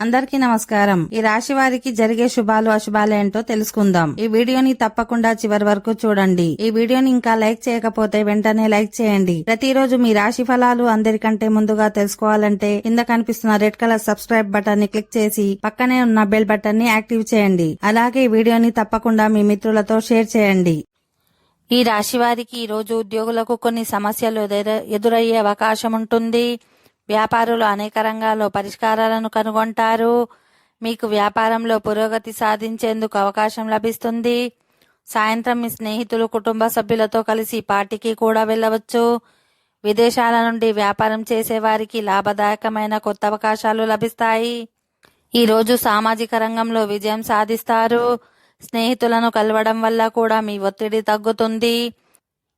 అందరికీ నమస్కారం. ఈ రాశి వారికి జరిగే శుభాలు అశుభాలు ఏంటో తెలుసుకుందాం. ఈ వీడియోని తప్పకుండా చివరి వరకు చూడండి. ఈ వీడియోని ఇంకా లైక్ చేయకపోతే వెంటనే లైక్ చేయండి. ప్రతిరోజు మీ రాశి ఫలాలు అందరికంటే ముందుగా తెలుసుకోవాలంటే కింద కనిపిస్తున్న రెడ్ కలర్ సబ్స్క్రైబ్ బటన్ ని క్లిక్ చేసి పక్కనే ఉన్న బెల్ బటన్ ని యాక్టివ్ చేయండి. అలాగే ఈ వీడియోని తప్పకుండా మీ మిత్రులతో షేర్ చేయండి. ఈ రాశి వారికి ఈ రోజు ఉద్యోగులకు కొన్ని సమస్యలు ఎదురయ్యే అవకాశం ఉంటుంది. వ్యాపారులు అనేక రంగాల్లో పరిష్కారాలను కనుగొంటారు. మీకు వ్యాపారంలో పురోగతి సాధించేందుకు అవకాశం లభిస్తుంది. సాయంత్రం మీ స్నేహితులు కుటుంబ సభ్యులతో కలిసి పార్టీకి కూడా వెళ్ళవచ్చు. విదేశాల నుండి వ్యాపారం చేసే వారికి లాభదాయకమైన కొత్త అవకాశాలు లభిస్తాయి. ఈ రోజు సామాజిక రంగంలో విజయం సాధిస్తారు. స్నేహితులను కలవడం వల్ల కూడా మీ ఒత్తిడి తగ్గుతుంది.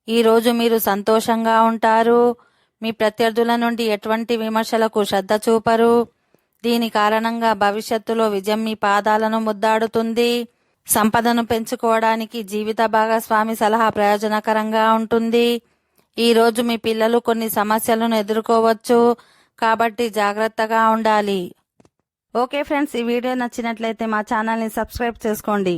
ఈ రోజు మీరు సంతోషంగా ఉంటారు. మీ ప్రత్యర్థుల నుండి ఎటువంటి విమర్శలకు శ్రద్ధ చూపరు. దీని కారణంగా భవిష్యత్తులో విజయం మీ పాదాలను ముద్దాడుతుంది. సంపదను పెంచుకోవడానికి జీవిత భాగస్వామి సలహా ప్రయోజనకరంగా ఉంటుంది. ఈ రోజు మీ పిల్లలు కొన్ని సమస్యలను ఎదుర్కోవచ్చు, కాబట్టి జాగ్రత్తగా ఉండాలి. ఓకే ఫ్రెండ్స్, ఈ వీడియో నచ్చినట్లయితే మా ఛానల్ని సబ్స్క్రైబ్ చేసుకోండి.